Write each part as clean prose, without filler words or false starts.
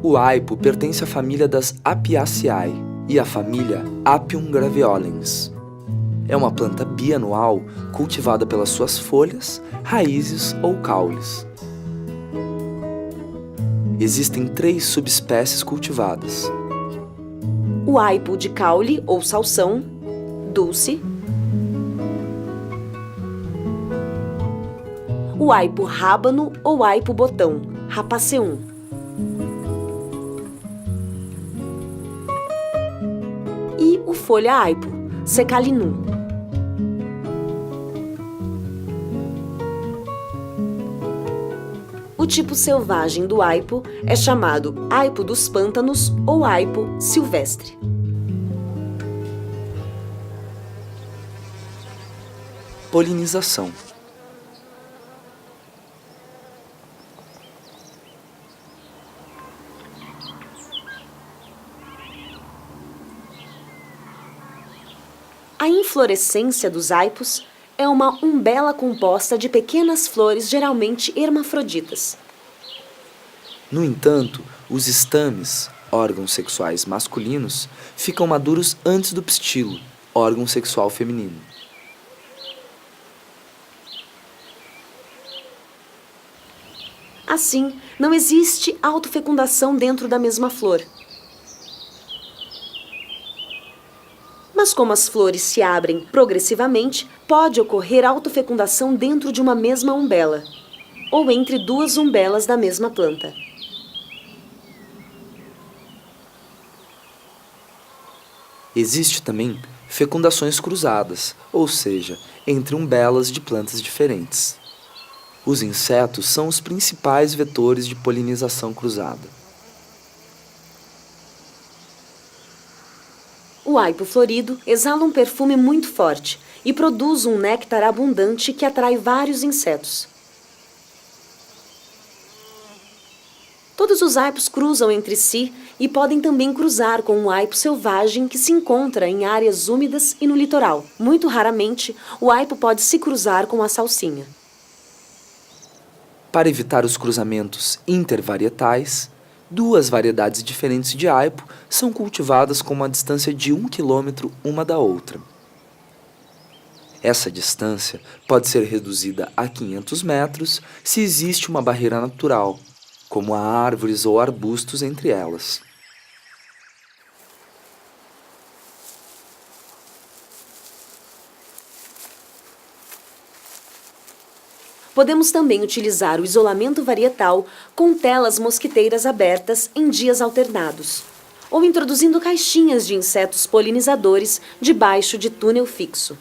O aipo pertence à família das Apiaceae e à família Apium graveolens. É uma planta bianual cultivada pelas suas folhas, raízes ou caules. Existem 3 subespécies cultivadas: o aipo de caule ou salsão, dulce, o aipo rábano ou aipo botão, rapaceum, e o folha aipo, secalinum. O tipo selvagem do aipo é chamado aipo dos pântanos ou aipo silvestre. polinização. A inflorescência dos aipos é uma umbela composta de pequenas flores geralmente hermafroditas. No entanto, os estames, órgãos sexuais masculinos, ficam maduros antes do pistilo, órgão sexual feminino. Assim, não existe autofecundação dentro da mesma flor. Mas como as flores se abrem progressivamente, pode ocorrer autofecundação dentro de uma mesma umbela, ou entre 2 umbelas da mesma planta. Existe também fecundações cruzadas, ou seja, entre umbelas de plantas diferentes. Os insetos são os principais vetores de polinização cruzada. O aipo florido exala um perfume muito forte e produz um néctar abundante que atrai vários insetos. Todos os aipos cruzam entre si e podem também cruzar com um aipo selvagem que se encontra em áreas úmidas e no litoral. Muito raramente, o aipo pode se cruzar com a salsinha. Para evitar os cruzamentos intervarietais, 2 variedades diferentes de aipo são cultivadas com uma distância de 1 quilômetro uma da outra. Essa distância pode ser reduzida a 500 metros se existe uma barreira natural, como há árvores ou arbustos entre elas. Podemos também utilizar o isolamento varietal com telas mosquiteiras abertas em dias alternados, ou introduzindo caixinhas de insetos polinizadores debaixo de túnel fixo.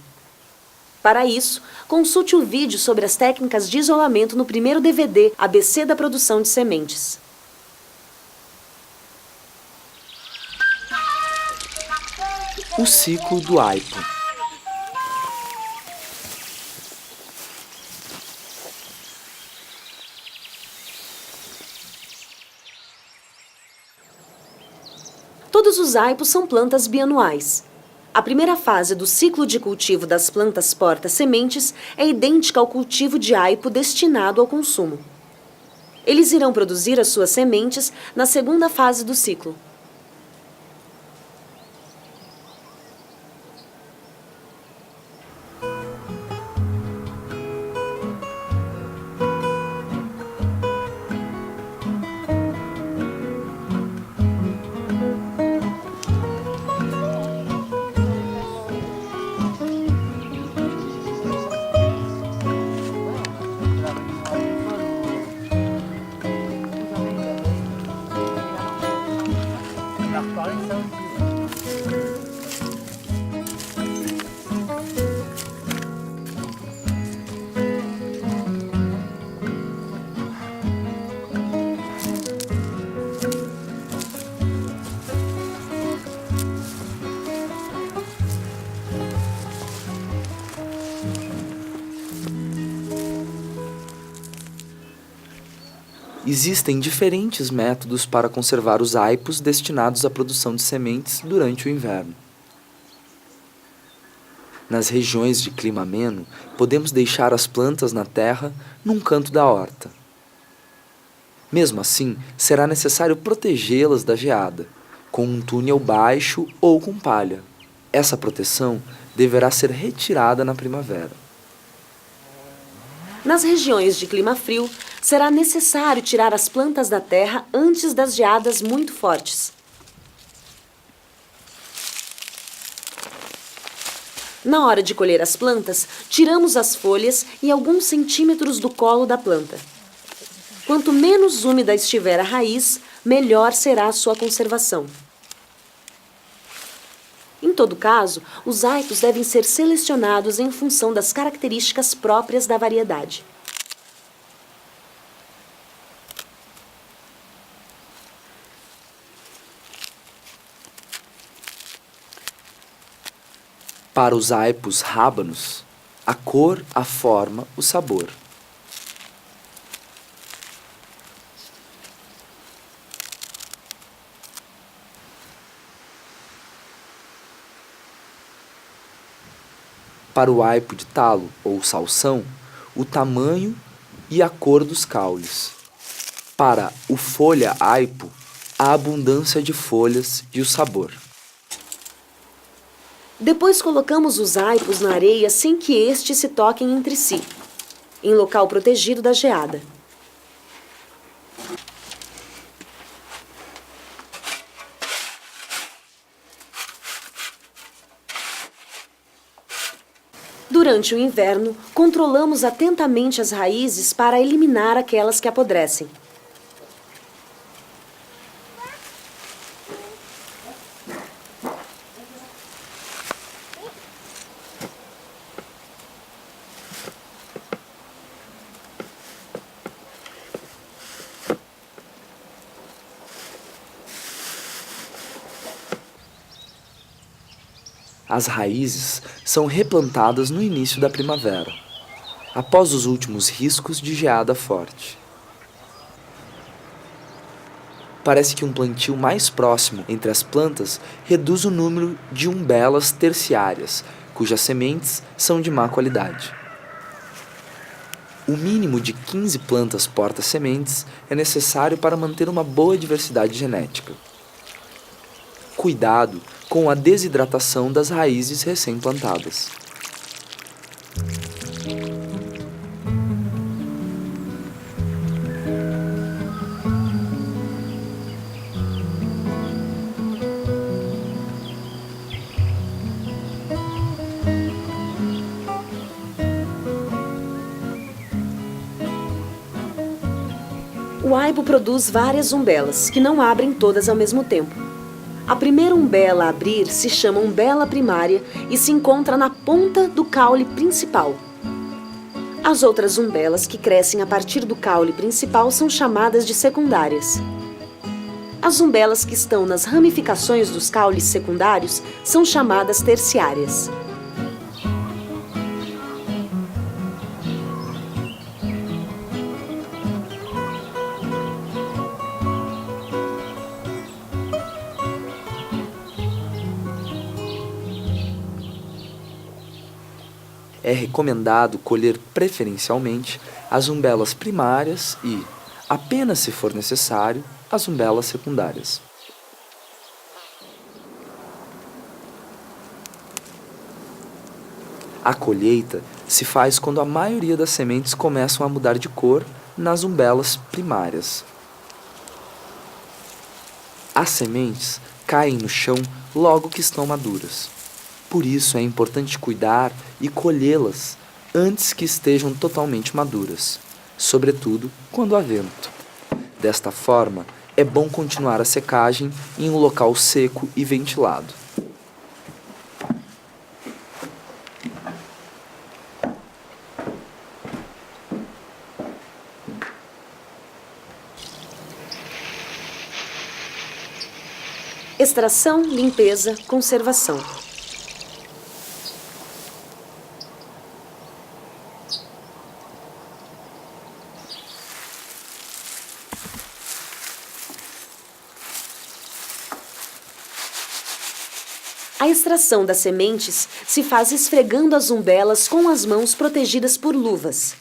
Para isso, consulte o vídeo sobre as técnicas de isolamento no primeiro DVD ABC da produção de sementes. O ciclo do aipo. Todos os aipos são plantas bianuais. A primeira fase do ciclo de cultivo das plantas porta-sementes é idêntica ao cultivo de aipo destinado ao consumo. Eles irão produzir as suas sementes na segunda fase do ciclo. Existem diferentes métodos para conservar os aipos destinados à produção de sementes durante o inverno. Nas regiões de clima ameno, podemos deixar as plantas na terra num canto da horta. Mesmo assim, será necessário protegê-las da geada, com um túnel baixo ou com palha. Essa proteção deverá ser retirada na primavera. Nas regiões de clima frio, será necessário tirar as plantas da terra antes das geadas muito fortes. Na hora de colher as plantas, tiramos as folhas e alguns centímetros do colo da planta. Quanto menos úmida estiver a raiz, melhor será a sua conservação. Em todo caso, os aipos devem ser selecionados em função das características próprias da variedade. Para os aipos rábanos, a cor, a forma, o sabor. Para o aipo de talo ou salsão, o tamanho e a cor dos caules. Para o folha aipo, a abundância de folhas e o sabor. Depois colocamos os aipos na areia sem que estes se toquem entre si, em local protegido da geada. Durante o inverno, controlamos atentamente as raízes para eliminar aquelas que apodrecem. As raízes são replantadas no início da primavera, após os últimos riscos de geada forte. Parece que um plantio mais próximo entre as plantas reduz o número de umbelas terciárias, cujas sementes são de má qualidade. O mínimo de 15 plantas porta-sementes é necessário para manter uma boa diversidade genética. Cuidado com a desidratação das raízes recém-plantadas. O aipo produz várias umbelas, que não abrem todas ao mesmo tempo. A primeira umbela a abrir se chama umbela primária e se encontra na ponta do caule principal. As outras umbelas que crescem a partir do caule principal são chamadas de secundárias. As umbelas que estão nas ramificações dos caules secundários são chamadas terciárias. É recomendado colher preferencialmente as umbelas primárias e, apenas se for necessário, as umbelas secundárias. A colheita se faz quando a maioria das sementes começam a mudar de cor nas umbelas primárias. As sementes caem no chão logo que estão maduras. Por isso é importante cuidar e colhê-las antes que estejam totalmente maduras, sobretudo quando há vento. Desta forma, é bom continuar a secagem em um local seco e ventilado. Extração, limpeza, conservação. A extração das sementes se faz esfregando as umbelas com as mãos protegidas por luvas.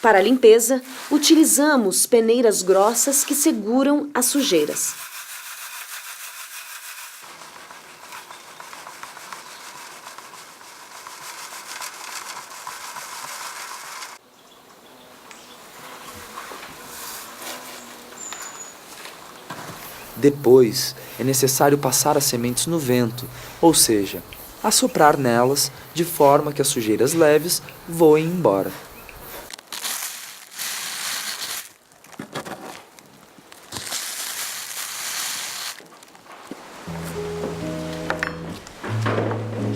Para a limpeza, utilizamos peneiras grossas que seguram as sujeiras. Depois, é necessário passar as sementes no vento, ou seja, assoprar nelas de forma que as sujeiras leves voem embora.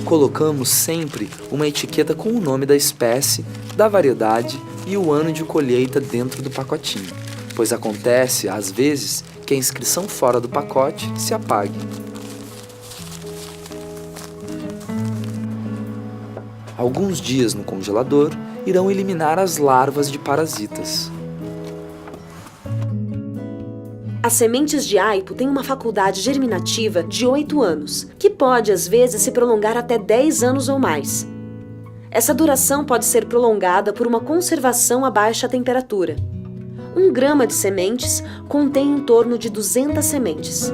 Colocamos sempre uma etiqueta com o nome da espécie, da variedade e o ano de colheita dentro do pacotinho, pois acontece, às vezes, que a inscrição fora do pacote se apague. Alguns dias no congelador irão eliminar as larvas de parasitas. As sementes de aipo têm uma faculdade germinativa de 8 anos, que pode às vezes se prolongar até 10 anos ou mais. Essa duração pode ser prolongada por uma conservação a baixa temperatura. 1 grama de sementes contém em torno de 200 sementes.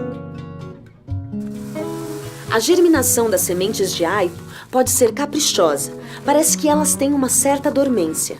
A germinação das sementes de aipo pode ser caprichosa, parece que elas têm uma certa dormência.